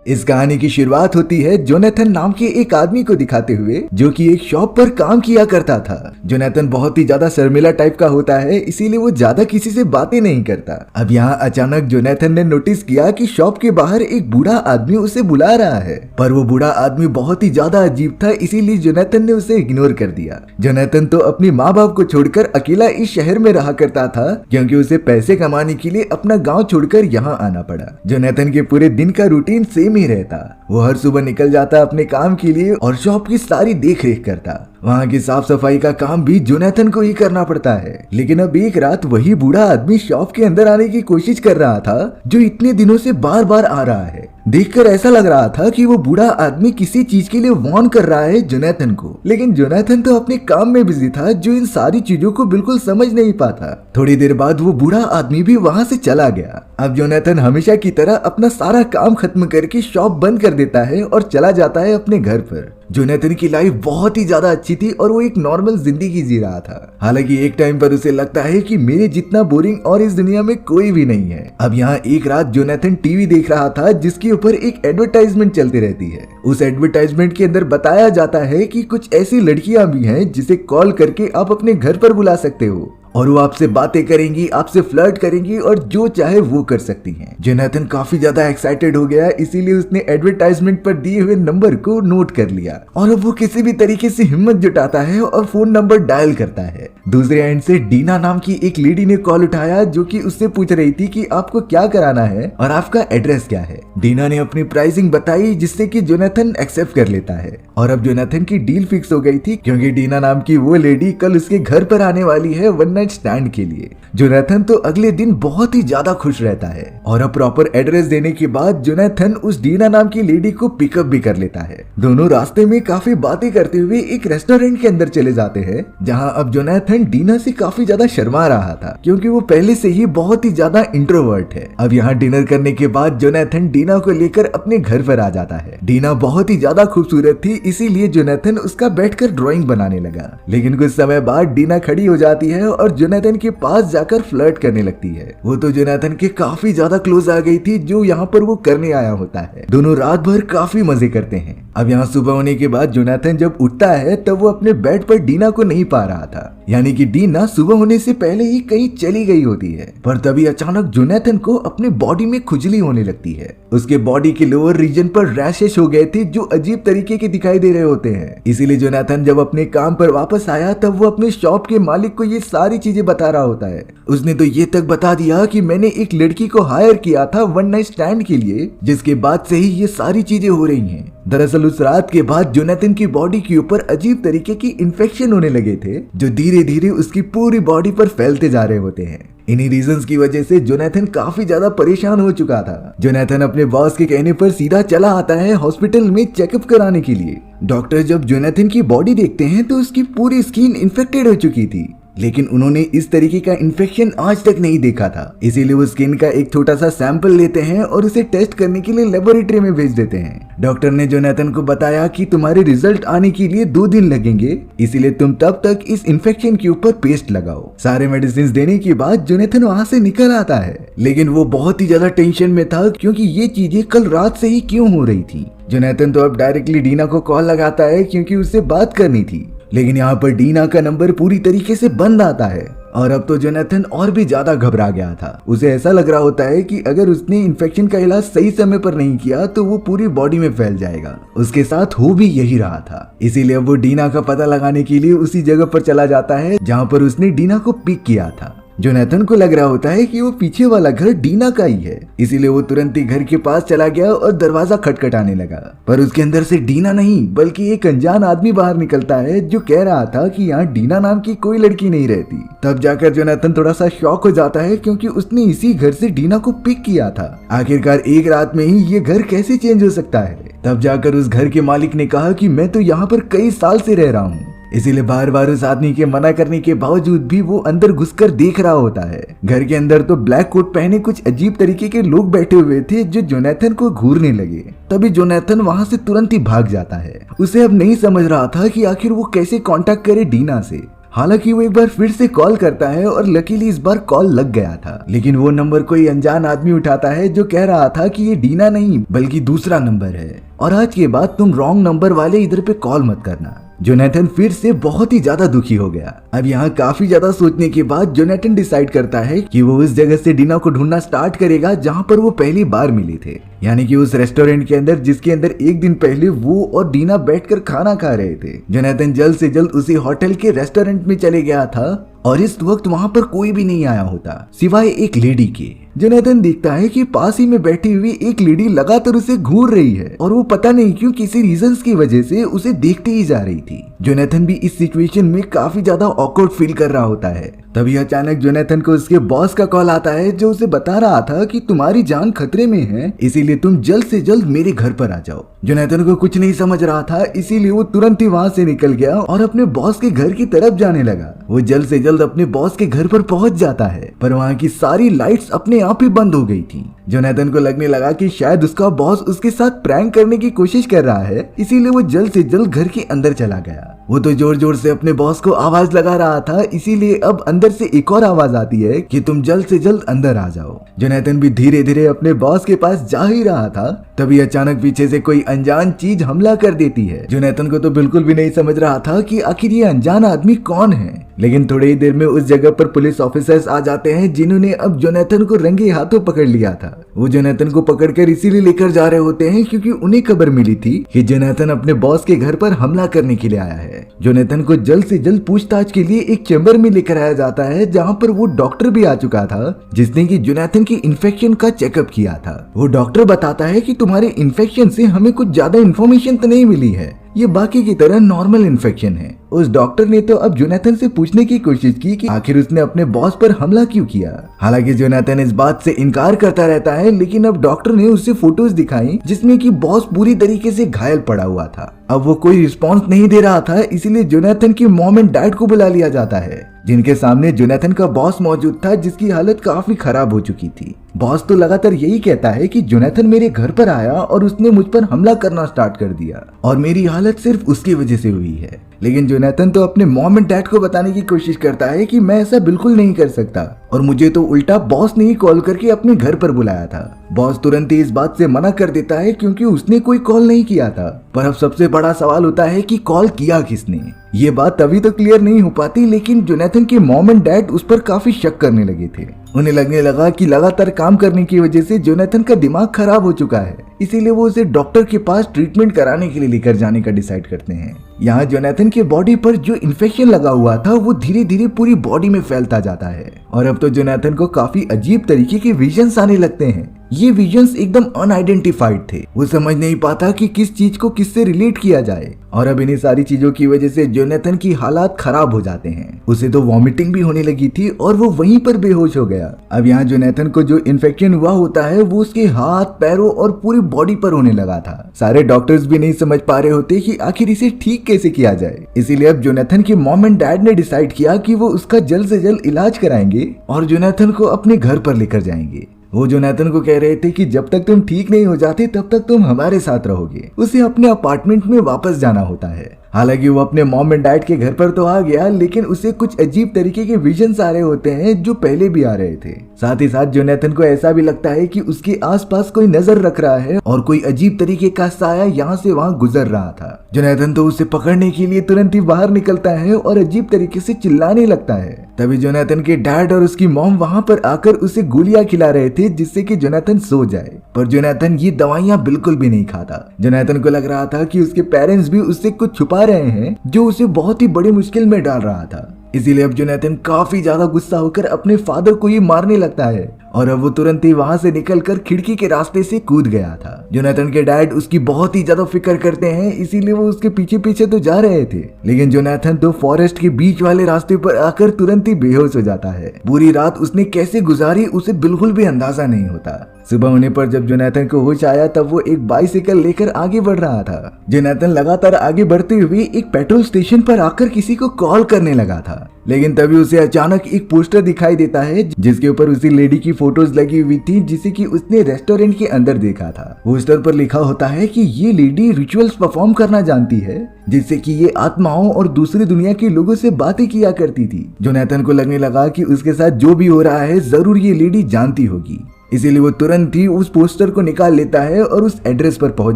इस कहानी की शुरुआत होती है जोनाथन नाम के एक आदमी को दिखाते हुए, जो कि एक शॉप पर काम किया करता था। जोनाथन बहुत ही ज्यादा शर्मिला टाइप का होता है, इसीलिए वो ज्यादा किसी से बातें नहीं करता। अब यहाँ अचानक जोनाथन ने नोटिस किया कि शॉप के बाहर एक बूढ़ा आदमी उसे बुला रहा है, पर वो बूढ़ा आदमी बहुत ही ज्यादा अजीब था, इसीलिए जोनाथन ने उसे इग्नोर कर दिया। जोनाथन तो अपने माँ बाप को छोड़कर अकेला इस शहर में रहा करता था, क्योंकि उसे पैसे कमाने के लिए अपना गाँव छोड़कर यहाँ आना पड़ा। जोनाथन के पूरे दिन का रूटीन सेम ही रहता। वो हर सुबह निकल जाता अपने काम के लिए और शॉप की सारी देख रेख करता। वहाँ की साफ सफाई का काम भी जोनाथन को ही करना पड़ता है। लेकिन अब एक रात वही बूढ़ा आदमी शॉप के अंदर आने की कोशिश कर रहा था, जो इतने दिनों से बार बार आ रहा है। देखकर ऐसा लग रहा था कि वो बूढ़ा आदमी किसी चीज के लिए वार्न कर रहा है जोनाथन को। लेकिन जोनाथन तो अपने काम में बिजी था, जो इन सारी चीजों को बिल्कुल समझ नहीं पाता। थोड़ी देर बाद वो बूढ़ा आदमी भी वहाँ से चला गया। अब जोनाथन हमेशा की तरह अपना सारा काम खत्म करके शॉप बंद कर देता है और चला जाता है अपने घर पर। जोनाथन की लाइफ बहुत ही ज्यादा अच्छी थी और वो एक नॉर्मल जिंदगी जी रहा था। हालांकि एक टाइम पर उसे लगता है कि मेरे जितना बोरिंग और इस दुनिया में कोई भी नहीं है। अब यहाँ एक रात जोनाथन टीवी देख रहा था, जिसके ऊपर एक एडवर्टाइजमेंट चलती रहती है। उस एडवर्टाइजमेंट के अंदर बताया जाता है कि कुछ ऐसी लड़कियां भी हैं जिसे कॉल करके आप अपने घर पर बुला सकते हो और वो आपसे बातें करेंगी, आपसे फ्लर्ट करेंगी और जो चाहे वो कर सकती हैं। जोनाथन काफी ज्यादा एक्साइटेड हो गया, इसीलिए उसने एडवर्टाइजमेंट पर दिए हुए नंबर को नोट कर लिया और अब वो किसी भी तरीके से हिम्मत जुटाता है और फोन नंबर डायल करता है। दूसरे एंड से डीना नाम की एक लेडी ने कॉल उठाया, जो कि उससे पूछ रही थी कि आपको क्या कराना है और आपका एड्रेस क्या है। डीना ने अपनी प्राइसिंग बताई, जिससे कि जोनाथन एक्सेप्ट कर लेता है और अब जोनाथन की डील फिक्स हो गई थी, क्योंकि डीना नाम की वो लेडी कल उसके घर पर आने वाली है वन नाइट स्टैंड के लिए। जोनाथन तो अगले दिन बहुत ही ज्यादा खुश रहता है और अब प्रॉपर एड्रेस देने के बाद जोनाथन उस डीना नाम की लेडी को पिकअप भी कर लेता है। दोनों रास्ते में काफी बातें करते हुए एक रेस्टोरेंट के अंदर चले जाते हैं, जहां अब जोनाथन डीना से काफी ज्यादा शर्मा रहा था, क्योंकि वो पहले से ही बहुत ही ज्यादा इंट्रोवर्ट है। अब यहाँ डिनर करने के बाद जोनाथन डीना को लेकर अपने घर पर आ जाता है। डीना बहुत ही ज्यादा खूबसूरत थी, इसीलिए जोनाथन उसका बैठकर ड्राइंग बनाने लगा। लेकिन कुछ समय बाद डीना खड़ी हो जाती है और जोनाथन के पास जाकर फ्लर्ट करने लगती है। वो तो जोनाथन के काफी ज्यादा क्लोज आ गई थी, जो यहाँ पर वो करने आया होता है। दोनों रात भर काफी मजे करते हैं। अब यहाँ सुबह होने के बाद जोनाथन जब उठता है, तब वो अपने बेड पर डीना को नहीं पा रहा था, यानी कि डीना सुबह होने से पहले ही कहीं चली गई होती है। पर तभी अचानक जोनाथन को अपने बॉडी में खुजली होने लगती है। उसके बॉडी के लोअर रीजन पर रैशेस हो गए थे, जो अजीब तरीके के दिखाई दे रहे होते हैं। इसीलिए जोनाथन जब अपने काम पर वापस आया, तब वो अपने शॉप के मालिक को ये सारी चीजें बता रहा होता है। उसने तो ये तक बता दिया कि मैंने एक लड़की को हायर किया था वन नाइट स्टैंड के लिए, जिसके बाद से ही ये सारी चीजें हो रही हैं। दरअसल उस रात के बाद जोनाथन की बॉडी के ऊपर अजीब तरीके की इन्फेक्शन होने लगे थे, जो धीरे धीरे उसकी पूरी बॉडी पर फैलते जा रहे होते हैं। इन्हीं रीजंस की वजह से जोनाथन काफी ज्यादा परेशान हो चुका था। जोनाथन अपने बॉस के कहने पर सीधा चला आता है हॉस्पिटल में चेकअप कराने के लिए। डॉक्टर जब जोनाथन की बॉडी देखते हैं, तो उसकी पूरी स्किन इन्फेक्टेड हो चुकी थी, लेकिन उन्होंने इस तरीके का इन्फेक्शन आज तक नहीं देखा था। इसीलिए वो स्किन का एक छोटा सा सैंपल लेते हैं और उसे टेस्ट करने के लिए लेबोरेटरी में भेज देते हैं। डॉक्टर ने जोनाथन को बताया कि तुम्हारे रिजल्ट आने के लिए 2 दिन लगेंगे, इसीलिए तुम तब तक इस इन्फेक्शन के ऊपर पेस्ट लगाओ। सारे मेडिसिन देने के बाद जोनाथन वहाँ से निकल आता है, लेकिन वो बहुत ही ज्यादा टेंशन में था, क्योंकि ये चीजें कल रात से ही क्यों हो रही थी। जोनाथन तो अब डायरेक्टली डीना को कॉल लगाता है, क्योंकि उससे बात करनी थी। लेकिन यहाँ पर डीना का नंबर पूरी तरीके से बंद आता है और अब तो जोनाथन और भी ज्यादा घबरा गया था। उसे ऐसा लग रहा होता है कि अगर उसने इन्फेक्शन का इलाज सही समय पर नहीं किया, तो वो पूरी बॉडी में फैल जाएगा। उसके साथ हो भी यही रहा था। इसीलिए अब वो डीना का पता लगाने के लिए उसी जगह पर चला जाता है, जहाँ पर उसने डीना को पिक किया था। जोनाथन को लग रहा होता है कि वो पीछे वाला घर डीना का ही है, इसीलिए वो तुरंत ही घर के पास चला गया और दरवाजा खटखटाने लगा। पर उसके अंदर से डीना नहीं, बल्कि एक अनजान आदमी बाहर निकलता है, जो कह रहा था कि यहाँ डीना नाम की कोई लड़की नहीं रहती। तब जाकर जोनाथन थोड़ा सा शॉक हो जाता है, क्योंकि उसने इसी घर से डीना को पिक किया था। आखिरकार एक रात में ही ये घर कैसे चेंज हो सकता है। तब जाकर उस घर के मालिक ने कहा कि मैं तो यहाँ पर कई साल से रह रहा हूँ, इसीलिए बार बार उस आदमी के मना करने के बावजूद भी वो अंदर घुसकर देख रहा होता है। घर के अंदर तो ब्लैक कोट पहने कुछ अजीब तरीके के लोग बैठे हुए थे, जो जोनाथन को घूरने लगे। तभी जोनाथन वहां से तुरंत ही भाग जाता है। उसे अब नहीं समझ रहा था कि आखिर वो कैसे कांटेक्ट करे डीना से। हालांकि वो एक बार फिर से कॉल करता है और लकीली इस बार कॉल लग गया था, लेकिन वो नंबर कोई अनजान आदमी उठाता है जो कह रहा था कि ये डीना नहीं बल्कि दूसरा नंबर है और आज के बाद तुम रॉन्ग नंबर वाले इधर पे कॉल मत करना। जोनाथन फिर से बहुत ही ज्यादा दुखी हो गया। अब यहाँ काफी ज्यादा सोचने के बाद जोनाथन डिसाइड करता है कि वो उस जगह से डीना को ढूंढना स्टार्ट करेगा जहाँ पर वो पहली बार मिले थे, यानी कि उस रेस्टोरेंट के अंदर जिसके अंदर एक दिन पहले वो और डीना बैठकर खाना खा रहे थे। जोनाथन जल्द से जल्द उसी होटल के रेस्टोरेंट में चले गया था और इस वक्त वहाँ पर कोई भी नहीं आया होता सिवाय एक लेडी के। जोनाथन देखता है कि पास ही में बैठी हुई एक लेडी लगातार उसे घूर रही है और वो पता नहीं क्यों किसी रीजंस की वजह से उसे देखते ही जा रही थी। जोनाथन भी इस सिचुएशन में काफी ज्यादा ऑकवर्ड फील कर रहा होता है। तभी अचानक जोनाथन को उसके बॉस का कॉल आता है जो उसे बता रहा था कि तुम्हारी जान खतरे में है, इसीलिए तुम जल्द से जल्द मेरे घर पर आ जाओ। जोनाथन को कुछ नहीं समझ रहा था, इसीलिए वो तुरंत ही वहाँ से निकल गया और अपने बॉस के घर की तरफ जाने लगा। वो जल्द से जल्द अपने बॉस के घर पर पहुंच जाता है, पर वहाँ की सारी लाइट्स अपने आप ही बंद हो गई थी। जोनाथन को लगने लगा कि शायद उसका बॉस उसके साथ प्रैंक करने की कोशिश कर रहा है, इसीलिए वो जल्द से जल्द घर के अंदर चला गया। वो तो जोर जोर से अपने बॉस को आवाज लगा रहा था, इसीलिए अब अंदर से एक और आवाज आती है कि तुम जल्द से जल्द अंदर आ जाओ। जोनाथन भी धीरे धीरे अपने बॉस के पास जा ही रहा था, तभी अचानक पीछे से कोई अनजान चीज हमला कर देती है। जोनाथन को तो बिल्कुल भी नहीं समझ रहा था कि आखिर ये अनजान आदमी कौन है, लेकिन थोड़ी ही देर में उस जगह पर पुलिस ऑफिसर्स आ जाते हैं जिन्होंने अब जोनाथन को रंगे हाथों पकड़ लिया था। वो जोनाथन को पकड़कर इसीलिए लेकर जा रहे होते हैं क्योंकि उन्हें खबर मिली थी कि जोनाथन अपने बॉस के घर पर हमला करने के लिए आया है। जोनाथन को जल्द से जल्द पूछताछ के लिए एक चैम्बर में लेकर आया जाता है जहाँ पर वो डॉक्टर भी आ चुका था जिसने कि जोनाथन की इन्फेक्शन का चेकअप किया था। वो डॉक्टर बताता है कि तुम्हारे इन्फेक्शन से हमें कुछ ज्यादा इन्फॉर्मेशन तो नहीं मिली है, ये बाकी की तरह नॉर्मल इन्फेक्शन है। उस डॉक्टर ने तो अब जोनाथन से पूछने की कोशिश की कि आखिर उसने अपने बॉस पर हमला क्यों किया। हालांकि जोनाथन इस बात से इनकार करता रहता है, लेकिन अब डॉक्टर ने उसे फोटोज दिखाई जिसमें कि बॉस पूरी तरीके से घायल पड़ा हुआ था। अब वो कोई रिस्पॉन्स नहीं दे रहा था, इसीलिए जोनाथन की मॉम एंड डैड को बुला लिया जाता है जिनके सामने जोनाथन का बॉस मौजूद था जिसकी हालत काफी खराब हो चुकी थी। बॉस तो लगातार यही कहता है कि जोनाथन मेरे घर पर आया और उसने मुझ पर हमला करना स्टार्ट कर दिया और मेरी हालत सिर्फ उसकी वजह से हुई है। लेकिन जोनाथन तो अपने मॉम एंड डैड को बताने की कोशिश करता है कि मैं ऐसा बिल्कुल नहीं कर सकता और मुझे तो उल्टा बॉस ने ही कॉल करके अपने घर पर बुलाया था। बॉस तुरंत ही इस बात से मना कर देता है क्योंकि उसने कोई कॉल नहीं किया था। पर अब सबसे बड़ा सवाल होता है कि कॉल किया किसने। ये बात तभी तो क्लियर नहीं हो पाती, लेकिन जोनाथन के मॉम एंड डैड उस पर काफी शक करने लगे थे। उन्हें लगने लगा कि लगातार काम करने की वजह से जोनाथन का दिमाग खराब हो चुका है, इसीलिए वो उसे डॉक्टर के पास ट्रीटमेंट कराने के लिए लेकर जाने का डिसाइड करते हैं। यहाँ जोनाथन के बॉडी पर जो इन्फेक्शन लगा हुआ था वो धीरे धीरे पूरी बॉडी में फैलता जाता है और अब तो जोनाथन को काफी अजीब तरीके के विजन्स आने लगते हैं। ये विजन्स एकदम अनआइडेंटिफाइड थे, वो समझ नहीं पाता कि किस चीज को किससे रिलेट किया जाए और अब इन्हीं सारी चीजों की वजह से जोनाथन की हालात खराब हो जाते हैं। उसे तो वॉमिटिंग भी होने लगी थी और वो वहीं पर बेहोश हो गया। अब यहाँ जोनाथन को जो इन्फेक्शन हुआ होता है वो उसके हाथ, पैरों और पूरी बॉडी पर होने लगा था। सारे डॉक्टर्स भी नहीं समझ पा रहे होते कि आखिर इसे ठीक कैसे किया जाए, इसीलिए अब जोनाथन के मॉम एंड डैड ने डिसाइड किया कि वो उसका जल्द से जल्द इलाज कराएंगे और जोनाथन को अपने घर पर लेकर जाएंगे। वो जोनाथन को कह रहे थे कि जब तक तुम ठीक नहीं हो जाते तब तक तुम हमारे साथ रहोगे। उसे अपने अपार्टमेंट में वापस जाना होता है। हालांकि वो अपने मॉम एंड डैड के घर पर तो आ गया, लेकिन उसे कुछ अजीब तरीके के विजन्स आ रहे होते हैं जो पहले भी आ रहे थे। साथ ही साथ जोनाथन को ऐसा भी लगता है कि उसके आसपास कोई नजर रख रहा है और कोई अजीब तरीके का साया यहाँ से वहाँ गुजर रहा था। जोनाथन तो उसे पकड़ने के लिए तुरंत ही बाहर निकलता है और अजीब तरीके से चिल्लाने लगता है। तभी जोनाथन के डैड और उसकी मॉम वहाँ पर आकर उसे गोलियां खिला रहे थे जिससे कि जोनाथन सो जाए, पर जोनाथन ये दवाइयां बिल्कुल भी नहीं खाता। जोनाथन को लग रहा था कि उसके पेरेंट्स भी उससे कुछ छुपा रहे हैं जो उसे बहुत ही बड़ी मुश्किल में डाल रहा था। इसीलिए अब जोनाथन काफी ज्यादा गुस्सा होकर अपने फादर को ही मारने लगता है और अब वो तुरंत ही वहां से निकलकर खिड़की के रास्ते से कूद गया था। जोनाथन के डैड उसकी बहुत ही ज्यादा फिक्र करते हैं, इसीलिए वो उसके पीछे पीछे तो जा रहे थे, लेकिन जोनाथन तो फॉरेस्ट के बीच वाले रास्ते पर आकर तुरंत ही बेहोश हो जाता है। पूरी रात उसने कैसे गुजारी उसे बिल्कुल भी अंदाजा नहीं होता। सुबह होने पर जब जोनाथन को होश आया तब वो एक बाइसिकल लेकर आगे बढ़ रहा था। जोनाथन लगातार आगे बढ़ते हुए एक पेट्रोल स्टेशन पर आकर किसी को कॉल करने लगा था। लेकिन तभी उसे अचानक एक पोस्टर दिखाई देता है जिसके ऊपर उसी लेडी की फोटोज लगी हुई थी जिसे कि उसने रेस्टोरेंट के अंदर देखा था। पोस्टर पर लिखा होता है कि ये लेडी रिचुअल्स परफॉर्म करना जानती है जिससे कि ये आत्माओं और दूसरी दुनिया के लोगों से बातें किया करती थी। जोनाथन को लगने लगा कि उसके साथ जो भी हो रहा है जरूर ये लेडी जानती होगी, इसीलिए वो तुरंत ही उस पोस्टर को निकाल लेता है और उस एड्रेस पर पहुंच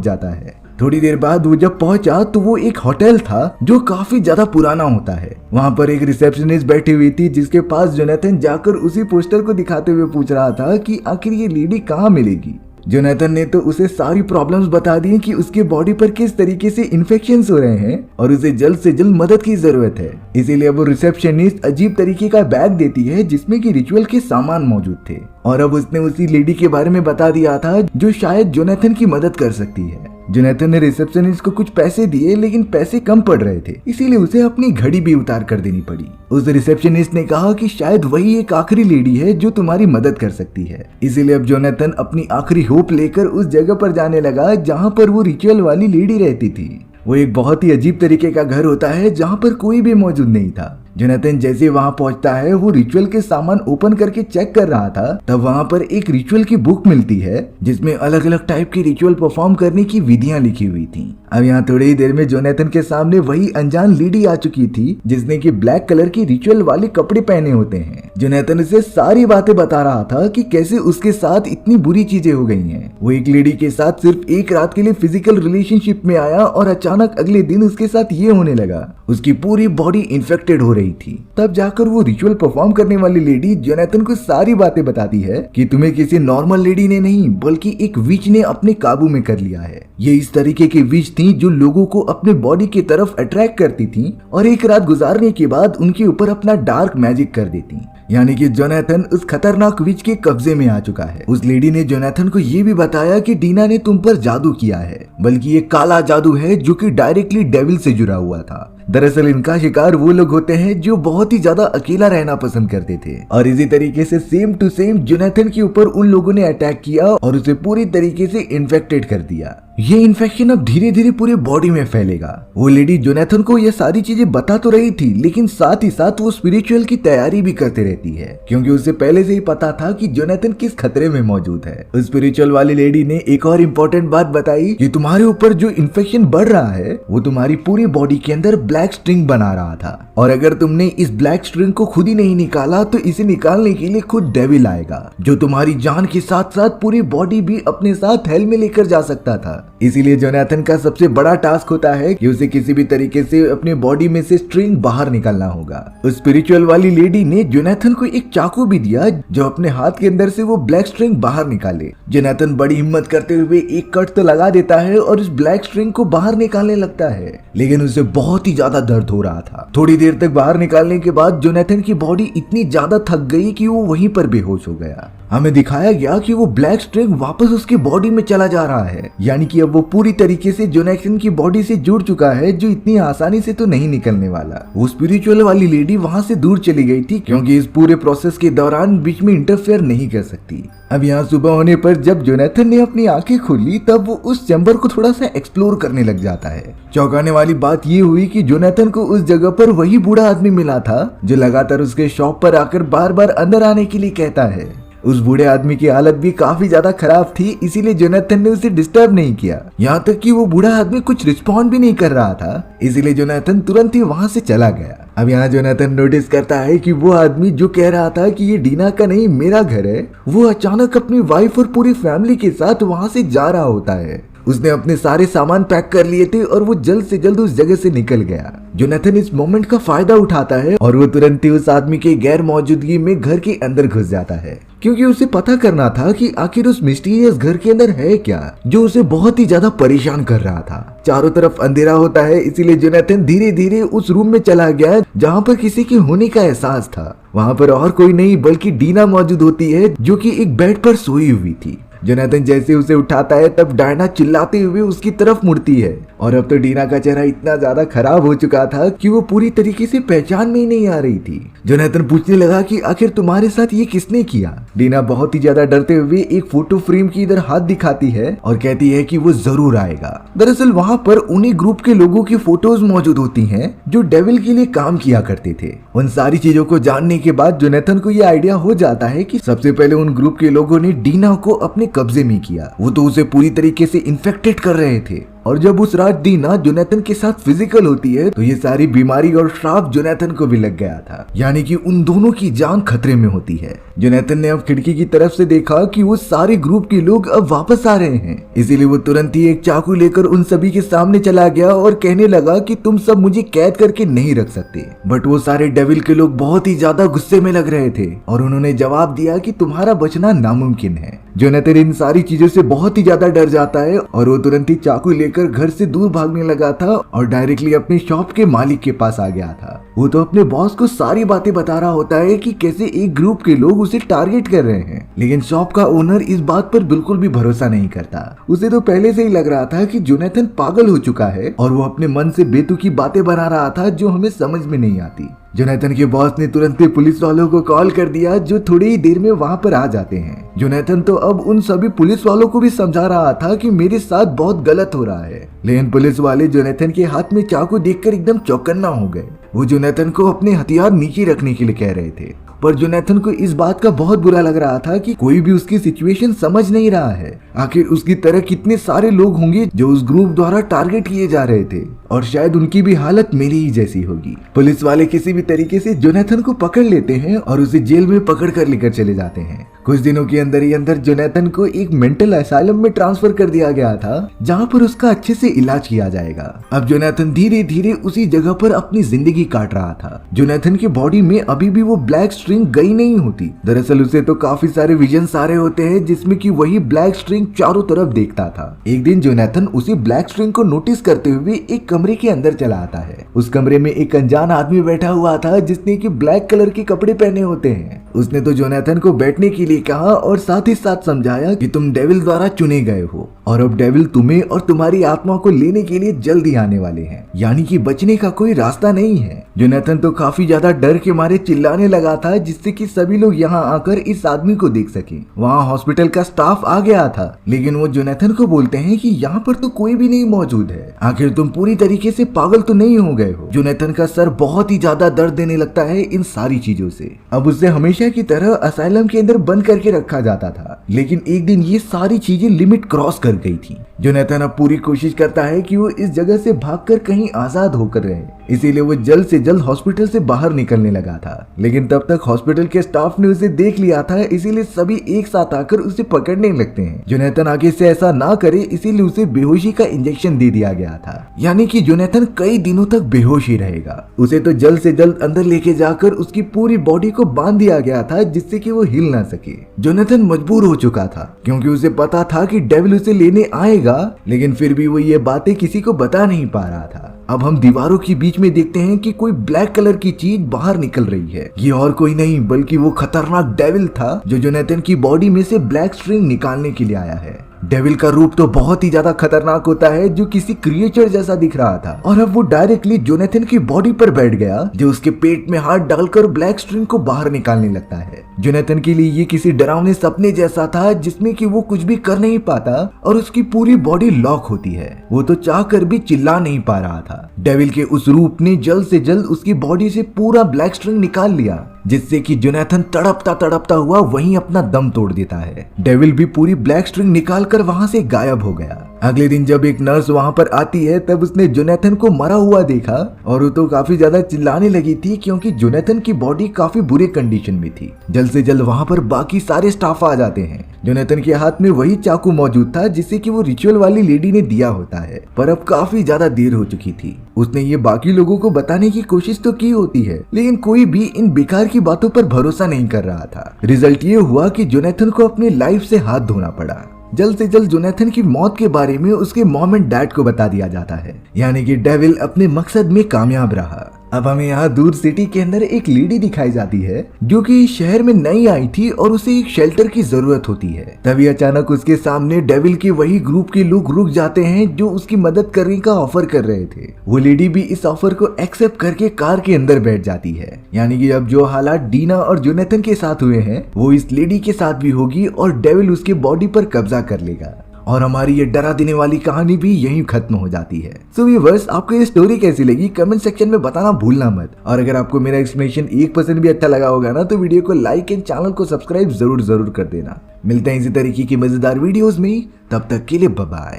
जाता है। थोड़ी देर बाद वो जब पहुंचा तो वो एक होटल था जो काफी ज्यादा पुराना होता है। वहाँ पर एक रिसेप्शनिस्ट बैठी हुई थी जिसके पास जोनाथन जाकर उसी पोस्टर को दिखाते हुए पूछ रहा था कि आखिर ये लेडी कहाँ मिलेगी। जोनाथन ने तो उसे सारी प्रॉब्लम्स बता दी कि उसके बॉडी पर किस तरीके से इन्फेक्शंस हो रहे हैं और उसे जल्द से जल्द मदद की जरूरत है। इसीलिए वो रिसेप्शनिस्ट अजीब तरीके का बैग देती है जिसमें कि रिचुअल के सामान मौजूद थे और अब उसने उसी लेडी के बारे में बता दिया था जो शायद जोनाथन की मदद कर सकती है। जोनाथन ने रिसेप्शनिस्ट को कुछ पैसे दिए लेकिन पैसे कम पड़ रहे थे, इसीलिए उसे अपनी घड़ी भी उतार कर देनी पड़ी। उस रिसेप्शनिस्ट ने कहा कि शायद वही एक आखिरी लेडी है जो तुम्हारी मदद कर सकती है। इसीलिए अब जोनाथन अपनी आखिरी होप लेकर उस जगह पर जाने लगा जहाँ पर वो रिचुअल वाली लेडी रहती थी। वो एक बहुत ही अजीब तरीके का घर होता है जहाँ पर कोई भी मौजूद नहीं था। जोनाथन जैसे वहाँ पहुँचता है वो रिचुअल के सामान ओपन करके चेक कर रहा था, तब वहाँ पर एक रिचुअल की बुक मिलती है जिसमें अलग अलग टाइप की रिचुअल परफॉर्म करने की विधियां लिखी हुई थी। अब यहाँ थोड़ी ही देर में जोनाथन के सामने वही अनजान लेडी आ चुकी थी जिसने कि ब्लैक कलर की रिचुअल वाले कपड़े पहने होते हैं। जोनाथन उसे सारी बातें बता रहा था कि कैसे उसके साथ इतनी बुरी चीजें हो गई हैं। वो एक लेडी के साथ सिर्फ एक रात के लिए फिजिकल रिलेशनशिप में आया और अचानक अगले दिन उसके साथ ये होने लगा। उसकी पूरी बॉडी इन्फेक्टेड हो रही थी। तब जाकर वो रिचुअल परफॉर्म करने वाली लेडी जोनाथन को सारी बातें बताती है कि तुम्हें किसी नॉर्मल लेडी ने नहीं बल्कि एक विच ने अपने काबू में कर लिया है। ये इस तरीके की विच थी जो लोगों को अपने बॉडी की तरफ अट्रैक्ट करती थी और एक रात गुजारने के बाद उनके ऊपर अपना डार्क मैजिक कर देती। यानी कि जोनाथन उस खतरनाक विच के कब्जे में आ चुका है। उस लेडी ने जोनाथन को ये भी बताया कि डीना ने तुम पर जादू किया है, बल्कि ये काला जादू है जो कि डायरेक्टली डेविल से जुड़ा हुआ था। दरअसल इनका शिकार वो लोग होते हैं जो बहुत ही ज्यादा अकेला रहना पसंद करते थे और इसी तरीके से सेम टू सेम जोनाथन के ऊपर उन लोगों ने अटैक किया और उसे पूरी तरीके से इन्फेक्टेड कर दिया। ये इन्फेक्शन अब धीरे धीरे पूरे बॉडी में फैलेगा। वो लेडी जोनाथन को ये सारी चीजें बता तो रही थी लेकिन साथ ही साथ वो स्पिरिचुअल की तैयारी भी करते रहती है क्योंकि उसे पहले से ही पता था कि जोनाथन किस खतरे में मौजूद है। उस स्पिरिचुअल वाली लेडी ने एक और इम्पोर्टेंट बात बताई कि तुम्हारे ऊपर जो इन्फेक्शन बढ़ रहा है वो तुम्हारी पूरी बॉडी के अंदर ब्लैक स्ट्रिंग बना रहा था और अगर तुमने इस ब्लैक स्ट्रिंग को खुद ही नहीं निकाला तो इसे निकालने के लिए खुद डेविल आएगा जो तुम्हारी जान के साथ साथ पूरी बॉडी भी अपने साथ हेल में लेकर जा सकता था। इसीलिए जोनाथन का सबसे बड़ा टास्क होता है कि उसे किसी भी तरीके से अपने बॉडी में से स्ट्रिंग बाहर निकालना होगा। उस स्पिरिचुअल वाली लेडी ने जोनाथन को एक चाकू भी दिया जो अपने हाथ के अंदर से वो ब्लैक स्ट्रिंग बाहर निकाले। जोनाथन बड़ी हिम्मत करते हुए एक कट तो लगा देता है और उस ब्लैक स्ट्रिंग को बाहर निकालने लगता है लेकिन उसे बहुत ही ज्यादा दर्द हो रहा था। थोड़ी देर तक बाहर निकालने के बाद जोनाथन की बॉडी इतनी ज्यादा थक गई कि वो वहीं पर बेहोश हो गया। हमें दिखाया गया कि वो ब्लैक स्ट्रिंग वापस उसकी बॉडी में चला जा रहा है, यानी कि अब वो पूरी तरीके से जोनाथन की बॉडी से जुड़ चुका है जो इतनी आसानी से तो नहीं निकलने वाला। वो स्पिरिचुअल वाली लेडी वहां से दूर चली गई थी क्योंकि इस पूरे प्रोसेस के दौरान बीच में इंटरफेयर नहीं कर सकती। अब यहाँ सुबह होने पर जब जोनाथन ने अपनी आंखें खोली तब वो उस चैम्बर को थोड़ा सा एक्सप्लोर करने लग जाता है। चौंकाने वाली बात ये हुई कि जोनाथन को उस जगह पर वही बूढ़ा आदमी मिला था जो लगातार उसके शॉप पर आकर बार बार अंदर आने के लिए कहता है। उस बूढ़े आदमी की हालत भी काफी ज्यादा खराब थी, इसीलिए जोनाथन ने उसे डिस्टर्ब नहीं किया। यहाँ तक कि वो बूढ़ा आदमी कुछ रिस्पॉन्ड भी नहीं कर रहा था, इसीलिए जोनाथन तुरंत ही वहाँ से चला गया। अब यहाँ जोनाथन नोटिस करता है कि वो आदमी जो कह रहा था कि ये डीना का नहीं मेरा घर है, वो अचानक अपनी वाइफ और पूरी फैमिली के साथ वहाँ से जा रहा होता है। उसने अपने सारे सामान पैक कर लिए थे और वो जल्द से जल्द उस जगह से निकल गया। जोनाथन इस मोमेंट का फायदा उठाता है और वो तुरंत ही उस आदमी के गैर मौजूदगी में घर के अंदर घुस जाता है क्योंकि उसे पता करना था कि आखिर उस मिस्टीरियस घर के अंदर है क्या जो उसे बहुत ही ज्यादा परेशान कर रहा था। चारों तरफ अंधेरा होता है, इसीलिए जोनाथन धीरे धीरे उस रूम में चला गया जहाँ पर किसी के होने का एहसास था। वहाँ पर और कोई नहीं बल्कि डीना मौजूद होती है जो कि एक बेड पर सोई हुई थी। जोनाथन जैसे उसे उठाता है तब डायना चिल्लाते हुए उसकी तरफ मुड़ती है और अब तो डीना का चेहरा इतना ज्यादा खराब हो चुका था कि वो पूरी तरीके से पहचान में ही नहीं आ रही थी। जोनाथन पूछने लगा कि आखिर तुम्हारे साथ ये किसने किया। डीना बहुत ही ज्यादा डरते हुए एक फोटो फ्रेम की इधर हाथ दिखाती है और कहती है कि वो जरूर आएगा। दरअसल वहाँ पर उन्हीं ग्रुप के लोगों की फोटोज मौजूद होती हैं जो डेविल के लिए काम किया करते थे। उन सारी चीजों को जानने के बाद जोनाथन को ये आइडिया हो जाता है कि सबसे पहले उन ग्रुप के लोगों ने डीना को अपने कब्जे में किया। वो तो उसे पूरी तरीके से इन्फेक्टेड कर रहे थे और जब उस रात डीना जोनाथन के साथ फिजिकल होती है तो ये सारी बीमारी और श्राप जोनाथन को भी लग गया था, यानी कि उन दोनों की जान खतरे में होती है। जोनाथन ने अब खिड़की की तरफ से देखा कि वो सारे ग्रुप के लोग अब वापस आ रहे हैं, इसीलिए वो तुरंत ही एक चाकू लेकर उन सभी के सामने चला गया और कहने लगा कि तुम सब मुझे कैद करके नहीं रख सकते। बट वो सारे डेविल के लोग बहुत ही ज्यादा गुस्से में लग रहे थे और उन्होंने जवाब दिया कि तुम्हारा बचना नामुमकिन है। जोनाथन इन सारी चीजों से बहुत ही ज्यादा डर जाता है और वो तुरंत ही चाकू लेकर घर से दूर भागने लगा था और डायरेक्टली अपने शॉप के मालिक के पास आ गया था। वो तो अपने बॉस को सारी बातें बता रहा होता है कि कैसे एक ग्रुप के लोग उसे टारगेट कर रहे हैं, लेकिन शॉप का ओनर इस बात पर बिल्कुल भी भरोसा नहीं करता। उसे तो पहले से ही लग रहा था कि जोनाथन पागल हो चुका है और वो अपने मन से बेतुकी बातें बना रहा था जो हमें समझ में नहीं आती। जोनाथन के बॉस ने तुरंत ही पुलिस वालों को कॉल कर दिया जो थोड़ी ही देर में वहाँ पर आ जाते हैं। जोनाथन तो अब उन सभी पुलिस वालों को भी समझा रहा था कि मेरे साथ बहुत गलत हो रहा है, लेकिन पुलिस वाले जोनाथन के हाथ में चाकू देखकर एकदम चौकन्ना हो गए। वो जोनाथन को अपने हथियार नीचे रखने के लिए कह रहे थे, पर जोनाथन को इस बात का बहुत बुरा लग रहा था कि कोई भी उसकी सिचुएशन समझ नहीं रहा है। आखिर उसकी तरह कितने सारे लोग होंगे जो उस ग्रुप द्वारा टारगेट किए जा रहे थे और शायद उनकी भी हालत मेरी ही जैसी होगी। पुलिस वाले किसी भी तरीके से जोनाथन को पकड़ लेते हैं और उसे जेल में पकड़ कर लेकर चले जाते हैं। कुछ दिनों के अंदर ही अंदर जोनाथन को एक मेंटल असाइलम में ट्रांसफर कर दिया गया था जहाँ पर उसका अच्छे से इलाज किया जाएगा। अब जोनाथन धीरे धीरे उसी जगह पर अपनी जिंदगी काट रहा था। जोनाथन की बॉडी में अभी भी वो ब्लैक स्ट्रिंग गई नहीं होती। दरअसल उसे तो काफी सारे विजन्स आ रहे होते हैं जिसमें कि वही ब्लैक स्ट्रिंग चारों तरफ देखता था। एक दिन जोनाथन उसी ब्लैक स्ट्रिंग को नोटिस करते हुए एक कमरे के अंदर चला आता है। उस कमरे में एक अनजान आदमी बैठा हुआ था जिसने कि ब्लैक कलर के कपड़े पहने होते हैं। उसने तो जोनाथन को बैठने के लिए कहा और साथ ही साथ समझाया कि तुम डेविल द्वारा चुने गए हो और अब डेविल तुम्हें और तुम्हारी आत्मा को लेने के लिए जल्दी आने वाले हैं, यानी कि बचने का कोई रास्ता नहीं है। जोनाथन तो काफी ज्यादा डर के मारे चिल्लाने लगा था जिससे कि सभी लोग यहाँ आकर इस आदमी को देख सके। वहाँ हॉस्पिटल का स्टाफ आ गया था, लेकिन वो जोनाथन को बोलते हैं कि यहाँ पर तो कोई भी नहीं मौजूद है। आखिर तुम पूरी तरीके से पागल तो नहीं हो गए हो। जोनाथन का सर बहुत ही ज्यादा दर्द देने लगता है इन सारी चीजों से। अब उसे हमेशा की तरह असाइलम के अंदर बंद करके रखा जाता था, लेकिन एक दिन ये सारी चीजें लिमिट क्रॉस कर गई थी। जोनाथन अब पूरी कोशिश करता है कि वो इस जगह से भागकर कहीं आजाद होकर रहे, इसीलिए वो जल्द से जल्द हॉस्पिटल से बाहर निकलने लगा था। लेकिन तब तक हॉस्पिटल के स्टाफ ने उसे देख लिया था, इसीलिए सभी एक साथ आकर उसे पकड़ने लगते हैं। जोनाथन आगे से ऐसा ना करे इसीलिए उसे बेहोशी का इंजेक्शन दे दिया गया था, यानी कि जोनाथन कई दिनों तक बेहोश ही रहेगा। उसे तो जल्द से जल्द अंदर लेके जाकर उसकी पूरी बॉडी को बांध दिया गया था जिससे कि वो हिल ना सके। जोनाथन मजबूर हो चुका था क्योंकि उसे पता था कि डेविल उसे लेने आएगा, लेकिन फिर भी वो ये बातें किसी को बता नहीं पा रहा था। अब हम दीवारों के बीच में देखते हैं कि कोई ब्लैक कलर की चीज बाहर निकल रही है। ये और कोई नहीं बल्कि वो खतरनाक डेविल था जो जोनाथन की बॉडी में से ब्लैक स्ट्रिंग निकालने के लिए आया है। डेविल का रूप तो बहुत ही ज्यादा खतरनाक होता है, जो किसी क्रिएचर जैसा दिख रहा था और अब वो डायरेक्टली जोनाथन की बॉडी पर बैठ गया जो उसके पेट में हाथ डालकर ब्लैक स्ट्रिंग को बाहर निकालने लगता है। जोनाथन के लिए ये किसी डरावने सपने जैसा था जिसमें कि वो कुछ भी कर नहीं पाता और उसकी पूरी बॉडी लॉक होती है। वो तो चाहकर भी चिल्ला नहीं पा रहा था। डेविल के उस रूप ने जल्द से जल्द उसकी बॉडी से पूरा ब्लैक स्ट्रिंग निकाल लिया जिससे कि जोनाथन तड़पता हुआ वहीं अपना दम तोड़ देता है। डेविल भी पूरी ब्लैक स्ट्रिंग निकालकर वहां से गायब हो गया। अगले दिन जब एक नर्स वहां पर आती है तब उसने जोनाथन को मरा हुआ देखा और वो तो काफी ज्यादा चिल्लाने लगी थी क्योंकि जोनाथन की बॉडी काफी बुरे कंडीशन में थी। जल्द से जल्द वहां पर बाकी सारे स्टाफ आ जाते हैं। जोनाथन के हाथ में वही चाकू मौजूद था जिसे कि वो रिचुअल वाली लेडी ने दिया होता है, पर अब काफी ज्यादा देर हो चुकी थी। उसने ये बाकी लोगों को बताने की कोशिश तो की होती है, लेकिन कोई भी इन बेकार की बातों पर भरोसा नहीं कर रहा था। रिजल्ट ये हुआ कि जोनाथन को अपनी लाइफ से हाथ धोना पड़ा। जल्द से जल्द जोनाथन की मौत के बारे में उसके मॉम एंड डैड को बता दिया जाता है, यानी कि डेविल अपने मकसद में कामयाब रहा। अब हमें यहाँ दूर सिटी के अंदर एक लेडी दिखाई जाती है जो कि शहर में नई आई थी और उसे एक शेल्टर की जरूरत होती है। तभी अचानक उसके सामने डेविल के वही ग्रुप के लोग रुक जाते हैं जो उसकी मदद करने का ऑफर कर रहे थे। वो लेडी भी इस ऑफर को एक्सेप्ट करके कार के अंदर बैठ जाती है। यानी कि अब जो हालात डीना और जोनाथन के साथ हुए हैं वो इस लेडी के साथ भी होगी और डेविल उसके बॉडी पर कब्जा कर लेगा और हमारी ये डरा देने वाली कहानी भी यहीं खत्म हो जाती है। सो व्यूअर्स, आपको ये स्टोरी कैसी लगी कमेंट सेक्शन में बताना भूलना मत। और अगर आपको मेरा एक्सप्लेनेशन 1% भी अच्छा लगा होगा ना तो वीडियो को लाइक एंड चैनल को सब्सक्राइब जरूर कर देना। मिलते हैं इसी तरीके की मजेदार वीडियोस में, तब तक के लिए बाय बाय।